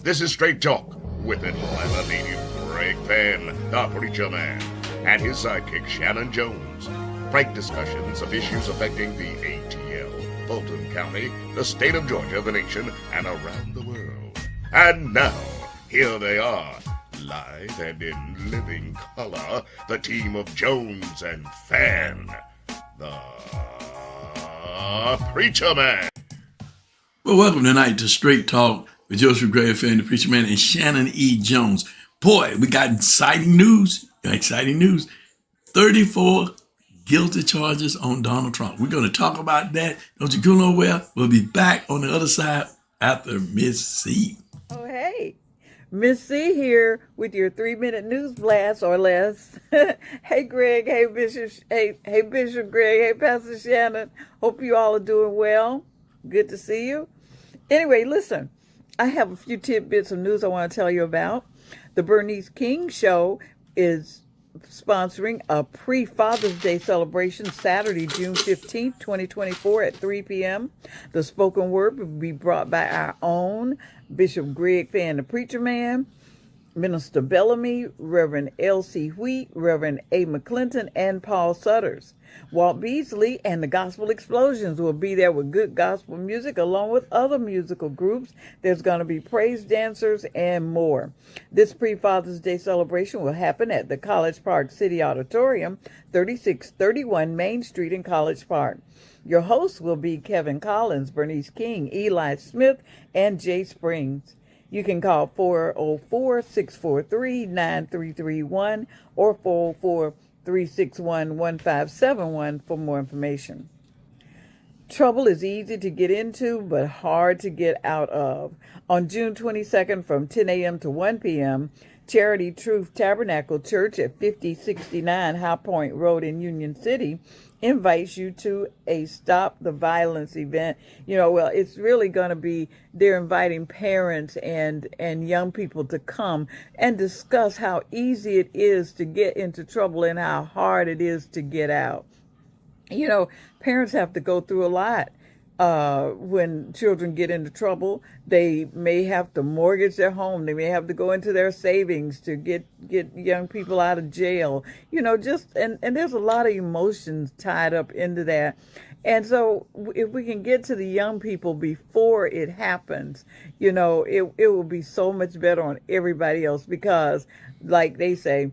This is Straight Talk with it live native Greg Fann, the Preacher Man, and his sidekick Shanan Jones. Frank discussions of issues affecting the ATL, Fulton County, the state of Georgia, the nation, and around the world. And now, here they are, live and in living color, the team of Jones and Fann, the Preacher Man. Well, welcome tonight to Straight Talk with Joseph Greg Fann, the Preacher Man, and Shanan E. Jones. Boy, we got exciting news. 34 guilty charges on Donald Trump. We're going to talk about that. Don't you go nowhere. We'll be back on the other side after Miss C. Oh, hey. Miss C here with your 3-minute news blast or less. Hey, Greg. Hey, Bishop. Hey, Bishop Greg. Hey, Pastor Shanan. Hope you all are doing well. Good to see you. Anyway, listen, I have a few tidbits of news I want to tell you about. The Bernice King Show is sponsoring a pre-Father's Day celebration Saturday, June 15th, 2024 at 3 p.m. The spoken word will be brought by our own Bishop Greg Fann, the Preacher Man, Minister Bellamy, Reverend L.C. Wheat, Reverend A. McClinton, and Paul Sutters. Walt Beasley and the Gospel Explosions will be there with good gospel music along with other musical groups. There's going to be praise dancers and more. This pre-Father's Day celebration will happen at the College Park City Auditorium, 3631 Main Street in College Park. Your hosts will be Kevin Collins, Bernice King, Eli Smith, and Jay Springs. You can call 404-643-9331 or 404-361-1571 for more information. Trouble is easy to get into, but hard to get out of. On June 22nd from 10 a.m. to 1 p.m., Charity Truth Tabernacle Church at 5069 High Point Road in Union City invites you to a Stop the Violence event. It's really going to be, they're inviting parents and young people to come and discuss how easy it is to get into trouble and how hard it is to get out. Parents have to go through a lot. When children get into trouble, they may have to mortgage their home. They may have to go into their savings to get young people out of jail. And there's a lot of emotions tied up into that. And so if we can get to the young people before it happens, it will be so much better on everybody else because, like they say,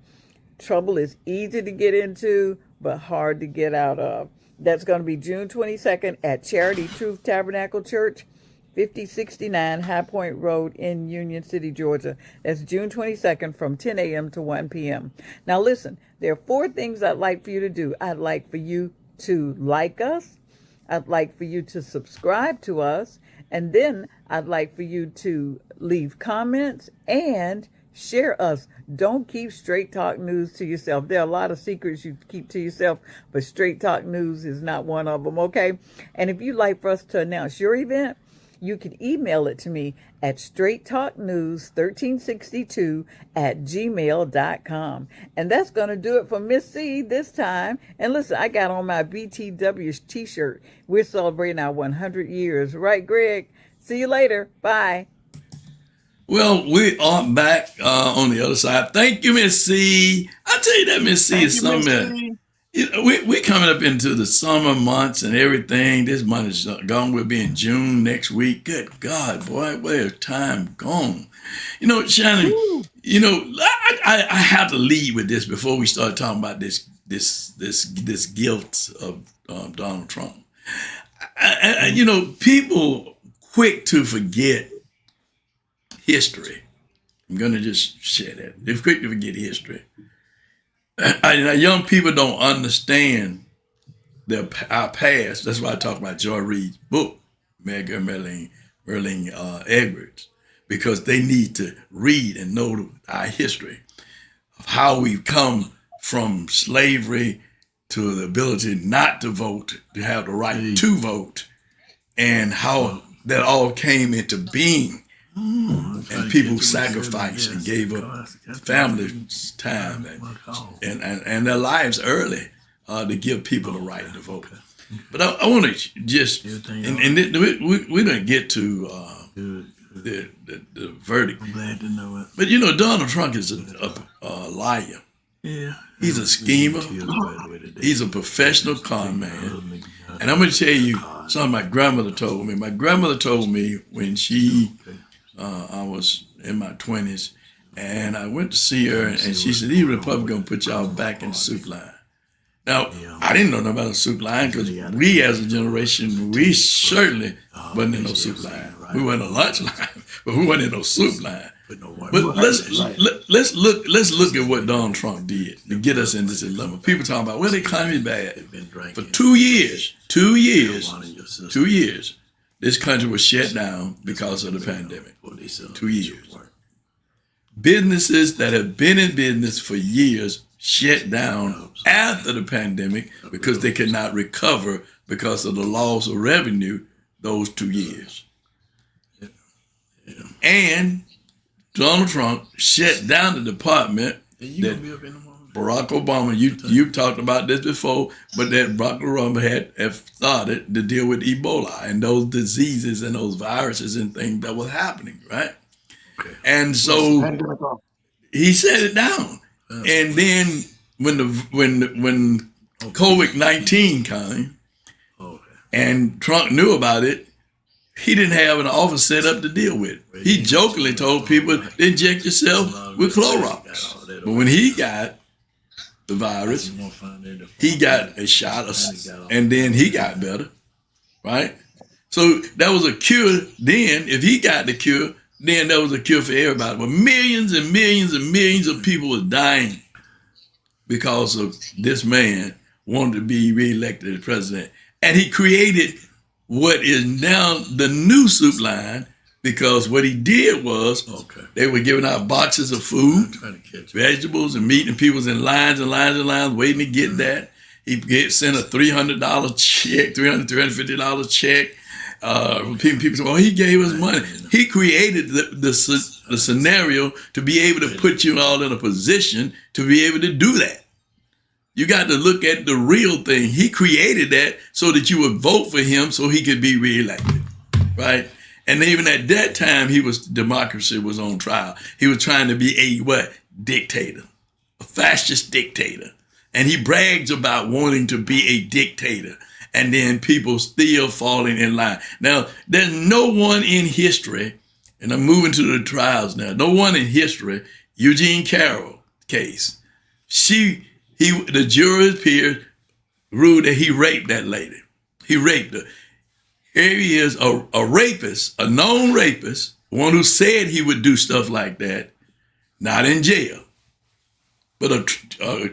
trouble is easy to get into, but hard to get out of. That's going to be June 22nd at Charity Truth Tabernacle Church, 5069 High Point Road in Union City, Georgia. That's June 22nd from 10 a.m. to 1 p.m. Now listen, there are 4 things I'd like for you to do. I'd like for you to like us. I'd like for you to subscribe to us. And then I'd like for you to leave comments and share us. Don't keep Straight Talk News to yourself. There are a lot of secrets you keep to yourself, but Straight Talk News is not one of them, okay? And if you'd like for us to announce your event, you can email it to me at straighttalknews1362@gmail.com. And that's going to do it for Miss C this time. And listen, I got on my BTW t-shirt. We're celebrating our 100 years. Right, Greg? See you later. Bye. Well, we are back on the other side. Thank you, Miss C. I tell you that Miss C is something. We're coming up into the summer months and everything. This month is gone. We'll be in June next week. Good God, boy, where's time gone? Shannon, I have to lead with this before we start talking about this guilt of Donald Trump. People quick to forget history. I'm going to just share that. They're quick to forget history. Young people don't understand our past. That's why I talk about Joy Reid's book, Merlin Edwards, because they need to read and know our history of how we've come from slavery to the ability not to vote, to have the right to vote, and how that all came into being. And people sacrificed and gave up family time and their lives early to give people the right to vote. But I want to just, and we don't get to the verdict. I'm glad to know it. But Donald Trump is a liar. Yeah. He's a schemer. He's a professional con man. And I'm going to tell you something my grandmother told me. My grandmother told me when I was in my 20s, and I went to see her, and she said, these Republicans going to put y'all back in the soup line. Now, I didn't know nothing about the soup line because we as a generation, we certainly wasn't in no soup line. We weren't in a lunch line, but we weren't in no soup line. But let's look at what Donald Trump did to get us in this dilemma. People talking about, well, the economy's bad. For 2 years, this country was shut down because of the pandemic. 2 years. Businesses that have been in business for years shut down after the pandemic because they could not recover because of the loss of revenue those 2 years. And Donald Trump shut down the department that Barack Obama, you talked about this before, but that Barack Obama had started to deal with Ebola and those diseases and those viruses and things that was happening, right? Okay. And so he shut it down. And then when COVID-19 came and Trump knew about it, he didn't have an office set up to deal with it. He jokingly told people, inject yourself with Clorox. But when he got the virus, he got a shot, and then he got better, right? So that was a cure then. If he got the cure, then that was a cure for everybody. But millions and millions and millions of people were dying because of this man wanted to be reelected as president. And he created what is now the new soup line, because what he did was they were giving out boxes of food, vegetables and meat, and people was in lines and lines and lines waiting to get that. He sent a $300 check, $350 check. People say, well, he gave us money. He created the scenario to be able to put you all in a position to be able to do that. You got to look at the real thing. He created that so that you would vote for him so he could be reelected, right? And even at that time, democracy was on trial. He was trying to be a dictator, a fascist dictator. And he brags about wanting to be a dictator. And then people still falling in line. Now, there's no one in history, and I'm moving to the trials now, no one in history, Eugene Carroll case, the jury's peers ruled that he raped that lady. He raped her. Here he is, a rapist, a known rapist, one who said he would do stuff like that, not in jail. But a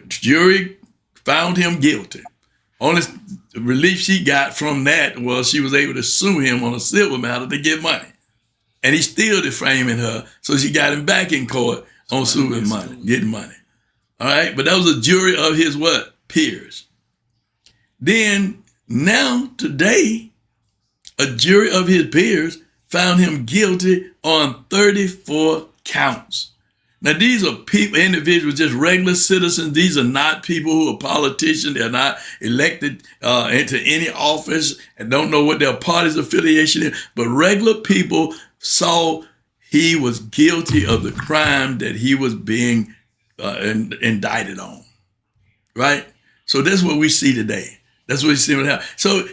jury found him guilty. Only relief she got from that was she was able to sue him on a civil matter to get money. And he still defaming her, so she got him back in court on suing money, getting money. All right, but that was a jury of his peers. Then now today, a jury of his peers found him guilty on 34 counts. Now these are individuals, just regular citizens. These are not people who are politicians. They're not elected into any office and don't know what their party's affiliation is. But regular people saw he was guilty of the crime that he was being indicted on, right? So that's what we see today. That's what we see what happens. So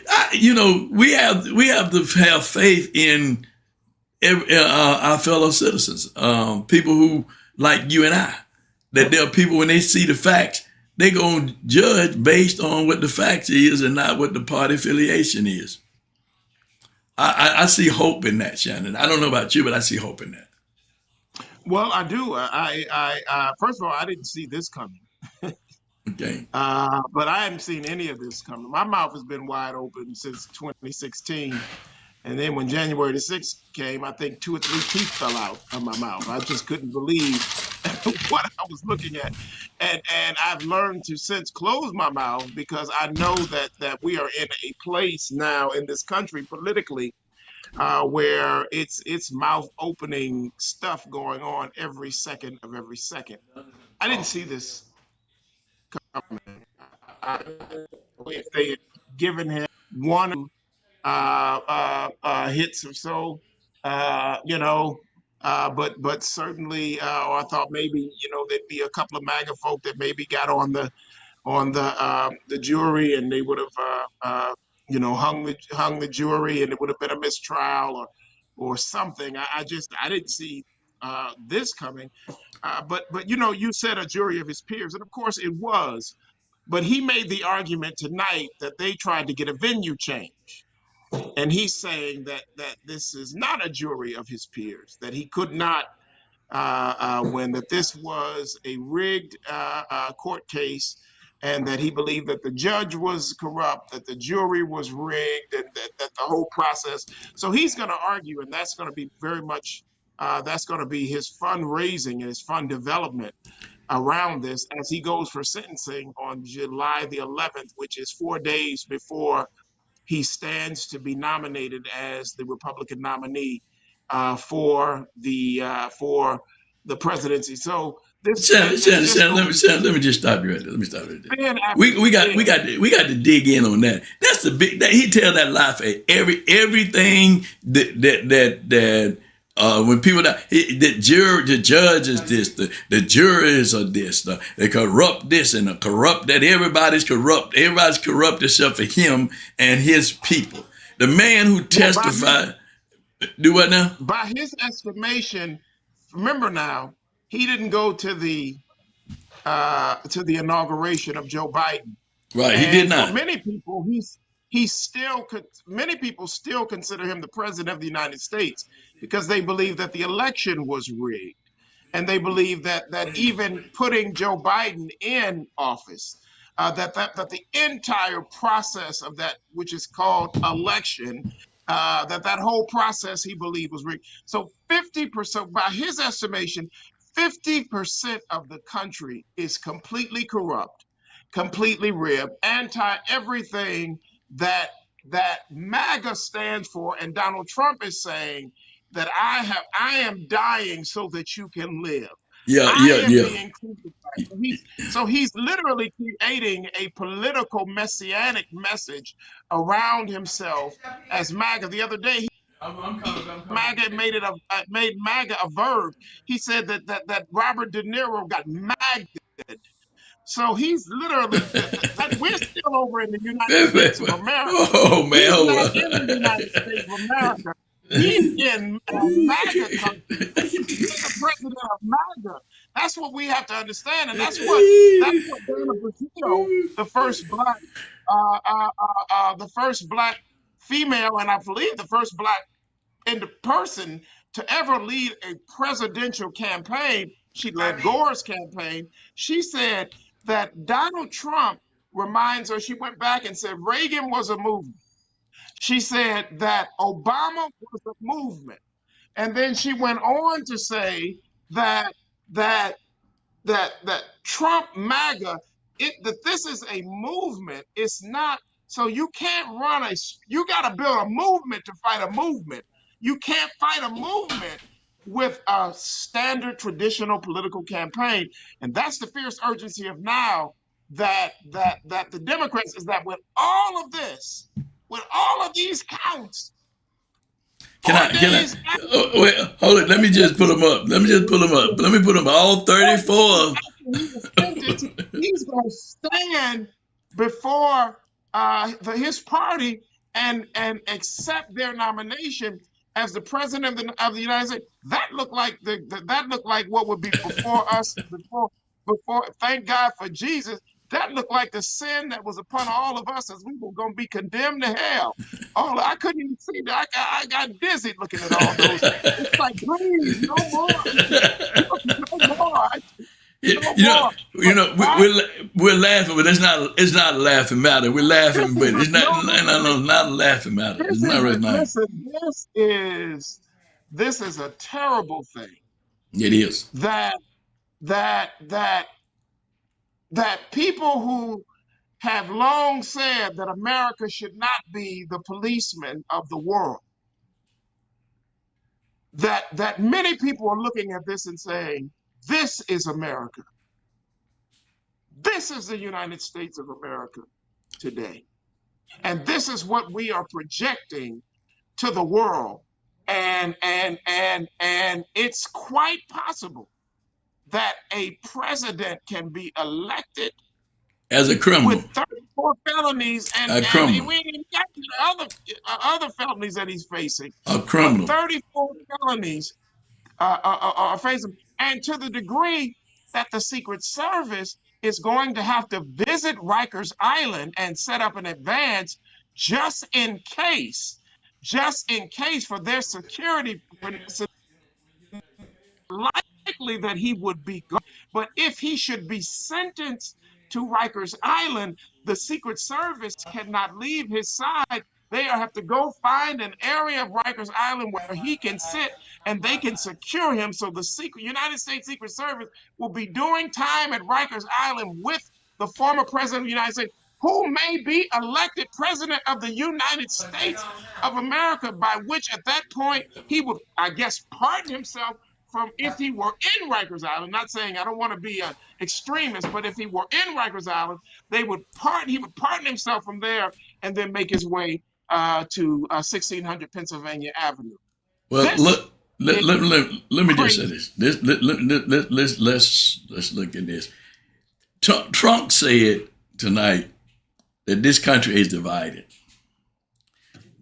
we have to have faith in our fellow citizens, people who like you and I. That there are people, when they see the facts, they gonna judge based on what the facts is and not what the party affiliation is. I see hope in that, Shannon. I don't know about you, but I see hope in that. Well, I do. First of all, I didn't see this coming. Okay. But I haven't seen any of this coming. My mouth has been wide open since 2016. And then when January the 6th came, I think 2 or 3 teeth fell out of my mouth. I just couldn't believe what I was looking at. And I've learned to since close my mouth because I know that we are in a place now in this country politically where it's mouth opening stuff going on every second of every second. I didn't see this coming. If they had given him one hits or so, but certainly, or I thought maybe there'd be a couple of MAGA folk that maybe got on the jury, and they would have hung the jury, and it would have been a mistrial or something. I didn't see this coming. But you said a jury of his peers, and of course it was. But he made the argument tonight that they tried to get a venue change, and he's saying that this is not a jury of his peers, that he could not win, that this was a rigged court case, and that he believed that the judge was corrupt, that the jury was rigged, and that the whole process. So he's going to argue, and that's going to be very much that's going to be his fundraising and his fund development around this as he goes for sentencing on July the 11th, which is 4 days before he stands to be nominated as the Republican nominee for the presidency. So Shannon, let me just stop you right there. Let me stop you right there. We got to dig in on that. That's the big. He tell that lie for everything that when people die, the judge is this, the jurors are this, they corrupt this and corrupt that. Everybody's corrupt. Everybody's corrupt except for him and his people. The man who testified. Do what now? By his estimation, remember now, he didn't go to the inauguration of Joe Biden. Right, he did not. For many people, many people still consider him the president of the United States because they believe that the election was rigged, and they believe that even putting Joe Biden in office, that the entire process of that, which is called election, that whole process he believed was rigged. So 50%, by his estimation, 50% of the country is completely corrupt, completely rigged, anti everything that MAGA stands for. And Donald Trump is saying that I am dying so that you can live. Being crucified. So he's literally creating a political messianic message around himself as MAGA. The other day, MAGA made MAGA a verb. He said that Robert De Niro got MAGA'd. So he's literally we're still over in the United States of America. Oh man, he's not in the United States of America. He's in MAGA country. He's the president of MAGA. That's what we have to understand, and that's what Dana Brazil, the first black female, and I believe the first black person to ever lead a presidential campaign. She led Gore's campaign. She said that Donald Trump reminds her. She went back and said Reagan was a movement. She said that Obama was a movement. And then she went on to say that Trump MAGA, that this is a movement. It's not, so you can't you got to build a movement to fight a movement. You can't fight a movement with a standard traditional political campaign. And that's the fierce urgency of now that the Democrats is that with all of this, with all of these counts. Wait, hold it. Let me just put them up. Let me put them all 34. He's going to stand before his party and accept their nomination as the president of the United States. That looked like what would be before us. Before, thank God for Jesus. That looked like the sin that was upon all of us as we were going to be condemned to hell. I couldn't even see that. I got dizzy looking at all those. It's like, please, no more. No more. We're laughing, but it's not a laughing matter. We're laughing, but it's not a laughing matter. It's not right now. Listen, this is a terrible thing. It is. That people who have long said that America should not be the policeman of the world, that many people are looking at this and saying, this is America. This is the United States of America today. And this is what we are projecting to the world And it's quite possible that a president can be elected as a criminal, with 34 felonies, and a criminal, we ain't even got to the other felonies that he's facing, a but criminal. 34 felonies are facing. And to the degree that the Secret Service is going to have to visit Rikers Island and set up an advance just in case for their security, likely that he would be gone. But if he should be sentenced to Rikers Island, the Secret Service cannot leave his side. They have to go find an area of Rikers Island where he can sit and they can secure him. So the United States Secret Service will be doing time at Rikers Island with the former president of the United States, who may be elected president of the United States of America, by which at that point he would, I guess, pardon himself from, if he were in Rikers Island. Not saying I don't want to be an extremist, but if he were in Rikers Island, he would pardon himself from there and then make his way to 1600 Pennsylvania Avenue. Well, This let me just say crazy. this. Let's look at this. Trump said tonight that this country is divided.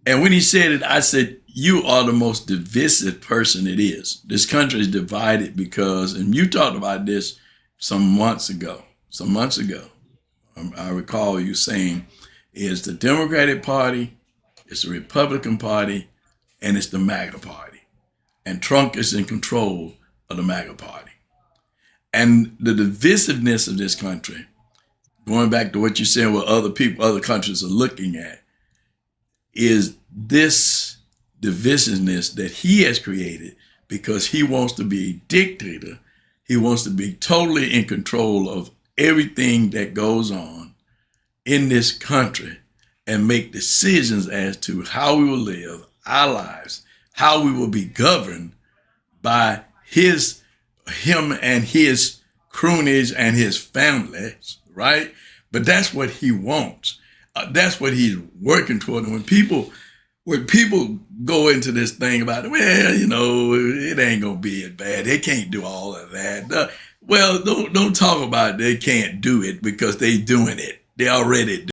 And when he said it, I said, you are the most divisive person it is. This country is divided because, and you talked about this some months ago. I recall you saying, it's the Democratic Party, it's the Republican Party, and it's the MAGA Party. And Trump is in control of the MAGA Party. And the divisiveness of this country, going back to what you said, what other countries are looking at, is this divisiveness that he has created because he wants to be a dictator. He wants to be totally in control of everything that goes on in this country and make decisions as to how we will live our lives, how we will be governed by him and his cronies and his families, right? But that's what he wants. That's what he's working toward. And when people go into this thing about, well, it ain't gonna be as bad. They can't do all of that. Well, don't talk about they can't do it, because they doing it. They already